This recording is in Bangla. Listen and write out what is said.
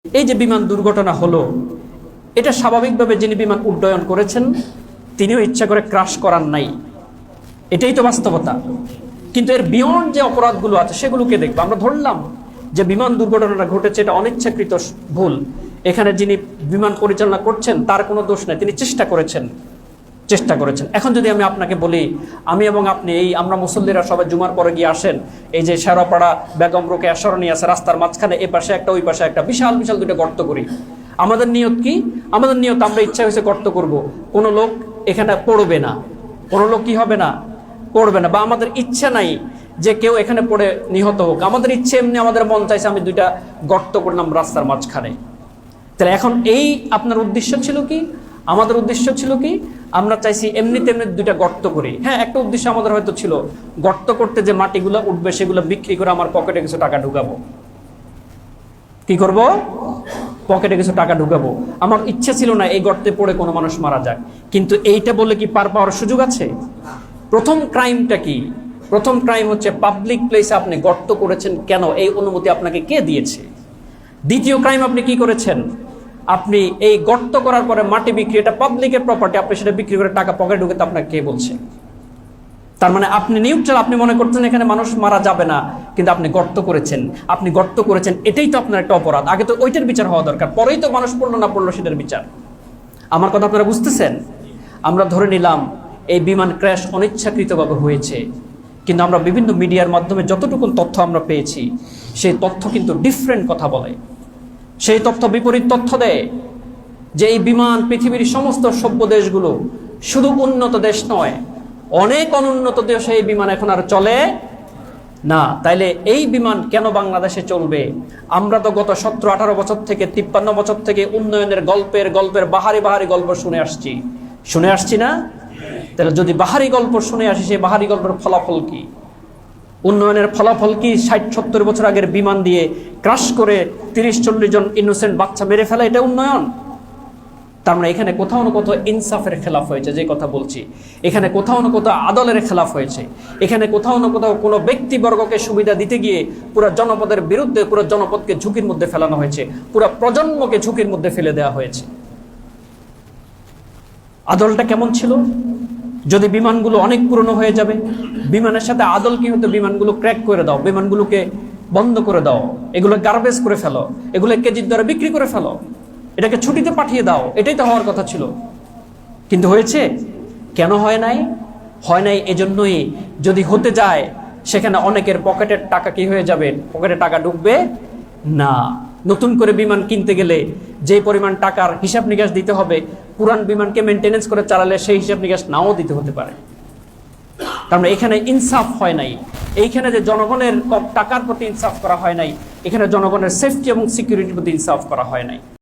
এই যে বিমান দুর্ঘটনা হলো, এটা স্বাভাবিকভাবে যিনি বিমান উড্ডয়ন করেছেন তিনিও ইচ্ছা করে ক্রাশ করার নাই, এটাই তো বাস্তবতা। কিন্তু এর বিয়ন্ড যে অপরাধগুলো আছে সেগুলোকে দেখবো। আমরা ধরলাম যে বিমান দুর্ঘটনাটা ঘটেছে এটা অনিচ্ছাকৃত ভুল, এখানে যিনি বিমান পরিচালনা করছেন তার কোনো দোষ নেই, তিনি চেষ্টা করেছেন। এখন যদি আমি আপনাকে বলি, আমি এবং আপনি আমরা মুসল্লিরা সবাই জুমার পরে গিয়ে আসেন, এই যে শেরপাড়া বেগম রোকেয়া সরণি আছে, রাস্তার মাঝখানে এ পাশে একটা ওই পাশে একটা বিশাল বিশাল দুটো গর্ত করি। আমাদের নিয়ত কি? আমাদের নিয়ত আমরা ইচ্ছা হয়েছে গর্ত করব, কোনো লোক এখানে পড়বে না, কোনো লোক কি হবে না, পড়বে না, বা আমাদের ইচ্ছা নাই যে কেউ এখানে পড়ে নিহত হোক। আমাদের ইচ্ছে এমনি আমাদের মন চাইছে আমি দুইটা গর্ত করলাম রাস্তার মাঝখানে। তাহলে এখন এই আপনার উদ্দেশ্য ছিল কি? আমাদের উদ্দেশ্য ছিল কি? আমরা চাইছি এমনি তেমনি দুইটা গর্ত করি। হ্যাঁ, একটা উদ্দেশ্য আমাদের হয়তো ছিল, গর্ত করতে যে মাটিগুলো উঠবে সেগুলো বিক্রি করে আমার পকেটে কিছু টাকা ঢুকাবো। কি করব? পকেটে কিছু টাকা ঢুকাবো। আমার ইচ্ছে ছিল না এই গর্তে পড়ে কোনো মানুষ মারা যাক। কিন্তু এইটা বলে কি পার পাওয়ার সুযোগ আছে? প্রথম ক্রাইমটা কি? প্রথম ক্রাইম হচ্ছে পাবলিক প্লেসে আপনি গর্ত করেছেন কেন, এই অনুমতি আপনাকে কে দিয়েছে? দ্বিতীয় ক্রাইম আপনি কি করেছেন? আপনি এই গর্ত করার পরে মাটি বিক্রি, এটা পাবলিকের প্রপার্টি, আপনি সেটা বিক্রি করে টাকা পকেটে ঢুকে আপনাকে কে বলছে? তার মানে আপনি নিউট্রাল, আপনি মনে করছেন এখানে মানুষ মারা যাবে না, কিন্তু আপনি গর্ত করেছেন। আপনি গর্ত করেছেন, এটাই তো আপনার একটা অপরাধ। আগে তো ওইটার বিচার হওয়া দরকার, পরেই তো মানুষ পড়লো না পড়লো সেটার বিচার। আমার কথা আপনারা বুঝতেছেন? আমরা ধরে নিলাম এই বিমান ক্র্যাশ অনিচ্ছাকৃতভাবে হয়েছে, কিন্তু আমরা বিভিন্ন মিডিয়ার মাধ্যমে যতটুকু তথ্য আমরা পেয়েছি সেই তথ্য কিন্তু ডিফারেন্ট কথা বলে। সেই তথ্য বিপরীত তথ্য দেয় যে এই বিমান পৃথিবীর সমস্ত সভ্য দেশগুলো, শুধু উন্নত দেশ নয়, অনেক অনুন্নত দেশে এই বিমান এখন আর চলে না। তাইলে এই বিমান কেন বাংলাদেশে চলবে? আমরা তো গত 17-18 বছর থেকে 53 বছর থেকে উন্নয়নের গল্পের বাহারি গল্প শুনে আসছি না? তাহলে যদি বাহারি গল্প শুনে আসি, সেই বাহারি গল্পের ফলাফল কি? উন্নয়নের ফলাফল কি? 60-70 বছর আগের বিমান দিয়ে ক্রাশ করে 30-40 জন ইনোসেন্ট বাচ্চা মেরে ফেলা, এটা উন্নয়ন? তার মানে এখানে কোথাও না কোথাও ইনসাফের খেলাফ হয়েছে, যে কথা বলছি। এখানে কোথাও না কোথাও আদলের খেলাফ হয়েছে। এখানে কোথাও না কোথাও কোনো ব্যক্তিবর্গকে সুবিধা দিতে গিয়ে পুরো জনপদের বিরুদ্ধে পুরো জনপদকে ঝুঁকির মধ্যে ফেলানো হয়েছে, পুরো প্রজন্মকে ঝুঁকির মধ্যে ফেলে দেওয়া হয়েছে। আদলটা কেমন ছিল? যদি বিমানগুলো অনেক পুরনো হয়ে যাবে, বিমানের সাথে আদল কি হতো? বিমানগুলো ক্র্যাক করে দাও, বিমানগুলোকে বন্ধ করে দাও, এগুলো গার্বেজ করে ফেলো, এগুলো কেজির দ্বারা বিক্রি করে ফেলো, এটাকে ছুটিতে পাঠিয়ে দাও, এটাই তো হওয়ার কথা ছিল। কিন্তু হয়েছে? কেন হয় নাই? হয় নাই এজন্যই, যদি হতে যায় সেখানে অনেকের পকেটের টাকা কি হয়ে যাবে? পকেটে টাকা ঢুকবে না। নতুন করে বিমান কিনতে গেলে যে পরিমাণ টাকার হিসাব নিকাশ দিতে হবে, পুরান বিমানকে মেনটেনেন্স করে চালালে সেই হিসাব নিকাশ নাও দিতে হতে পারে। তার মানে এখানে ইনসাফ হয় নাই। এইখানে যে জনগণের টাকার প্রতি ইনসাফ করা হয় নাই, এখানে জনগণের সেফটি এবং সিকিউরিটির প্রতি ইনসাফ করা হয় নাই।